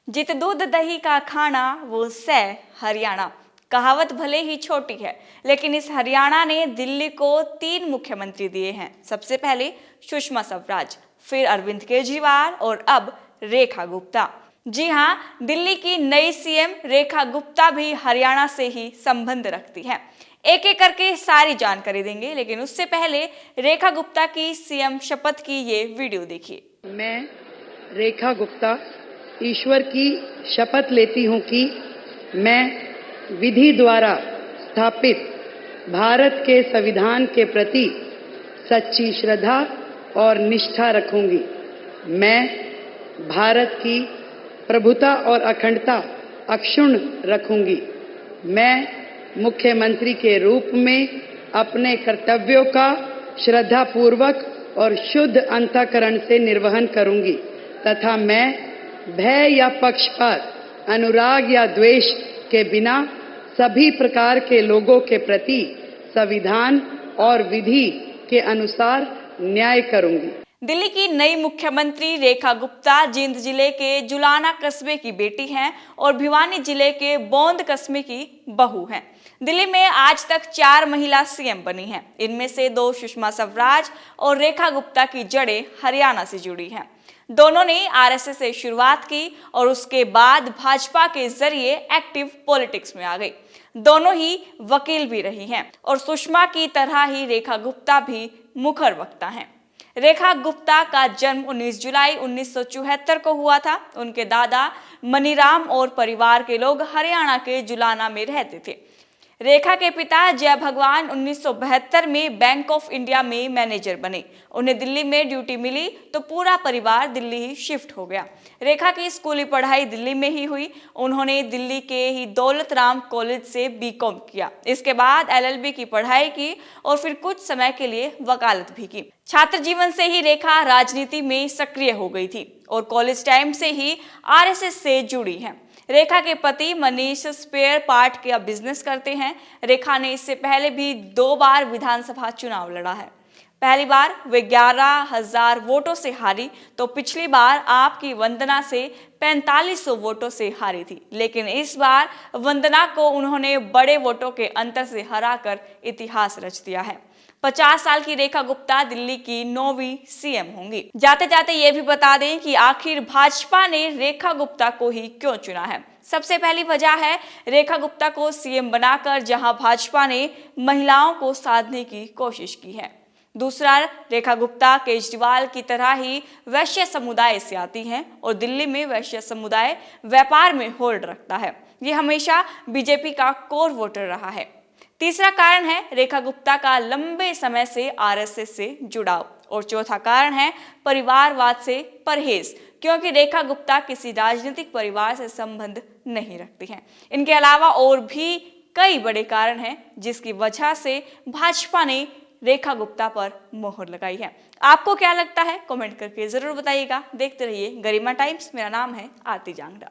जित दूध दही का खाना वो सह हरियाणा। कहावत भले ही छोटी है, लेकिन इस हरियाणा ने दिल्ली को 3 मुख्यमंत्री दिए हैं। सबसे पहले सुषमा स्वराज, फिर अरविंद केजरीवाल और अब रेखा गुप्ता। जी हाँ, दिल्ली की नई सीएम रेखा गुप्ता भी हरियाणा से ही संबंध रखती है। एक एक करके सारी जानकारी देंगे, लेकिन उससे पहले रेखा गुप्ता की सीएम शपथ की ये वीडियो देखिए। मैं रेखा गुप्ता ईश्वर की शपथ लेती हूं कि मैं विधि द्वारा स्थापित भारत के संविधान के प्रति सच्ची श्रद्धा और निष्ठा रखूंगी। मैं भारत की प्रभुता और अखंडता अक्षुण्ण रखूंगी। मैं मुख्यमंत्री के रूप में अपने कर्तव्यों का श्रद्धापूर्वक और शुद्ध अंतःकरण से निर्वहन करूंगी तथा मैं भय या पक्षपात, अनुराग या द्वेष के बिना सभी प्रकार के लोगों के प्रति संविधान और विधि के अनुसार न्याय करूंगी। दिल्ली की नई मुख्यमंत्री रेखा गुप्ता जींद जिले के जुलाना कस्बे की बेटी हैं और भिवानी जिले के बौंद कस्बे की बहू हैं। दिल्ली में आज तक 4 महिला सीएम बनी हैं। इनमें से 2 सुषमा स्वराज और रेखा गुप्ता की जड़ें हरियाणा से जुड़ी हैं। दोनों ने आरएसएस से शुरुआत की और उसके बाद भाजपा के जरिए एक्टिव पॉलिटिक्स में आ गई। दोनों ही वकील भी रही हैं और सुषमा की तरह ही रेखा गुप्ता भी मुखर वक्ता हैं। रेखा गुप्ता का जन्म 19 जुलाई 1974 को हुआ था। उनके दादा मनीराम और परिवार के लोग हरियाणा के जुलाना में रहते थे। रेखा के पिता जय भगवान 1972 में बैंक ऑफ इंडिया में मैनेजर बने। उन्हें दिल्ली में ड्यूटी मिली तो पूरा परिवार दिल्ली ही शिफ्ट हो गया। रेखा की स्कूली पढ़ाई दिल्ली में ही हुई। उन्होंने दिल्ली के ही दौलत राम कॉलेज से बीकॉम किया। इसके बाद एलएलबी की पढ़ाई की और फिर कुछ समय के लिए वकालत भी की। छात्र जीवन से ही रेखा राजनीति में सक्रिय हो गई थी और कॉलेज टाइम से ही आरएसएस से जुड़ी हैं। रेखा के पति मनीष स्पेयर पार्ट का बिजनेस करते हैं। रेखा ने इससे पहले भी 2 बार विधानसभा चुनाव लड़ा है। पहली बार वे 11,000 वोटों से हारी तो पिछली बार आपकी वंदना से 4500 वोटों से हारी थी, लेकिन इस बार वंदना को उन्होंने बड़े वोटों के अंतर से हराकर इतिहास रच दिया है। 50 साल की रेखा गुप्ता दिल्ली की 9वीं सीएम होंगी। जाते जाते ये भी बता दें कि आखिर भाजपा ने रेखा गुप्ता को ही क्यों चुना है। सबसे पहली वजह है रेखा गुप्ता को सीएम बनाकर जहां भाजपा ने महिलाओं को साधने की कोशिश की है। दूसरा, रेखा गुप्ता केजरीवाल की तरह ही वैश्य समुदाय से आती हैं और दिल्ली में वैश्य समुदाय व्यापार में होल्ड रखता है। ये हमेशा बीजेपी का कोर वोटर रहा है। तीसरा कारण है रेखा गुप्ता का लंबे समय से आरएसएस से जुड़ाव और चौथा कारण है परिवारवाद से परहेज, क्योंकि रेखा गुप्ता किसी राजनीतिक परिवार से संबंध नहीं रखती हैं। इनके अलावा और भी कई बड़े कारण हैं जिसकी वजह से भाजपा ने रेखा गुप्ता पर मोहर लगाई है। आपको क्या लगता है? कमेंट करके जरूर बताइएगा। देखते रहिए गरिमा टाइम्स। मेरा नाम है आरती जांगड़ा।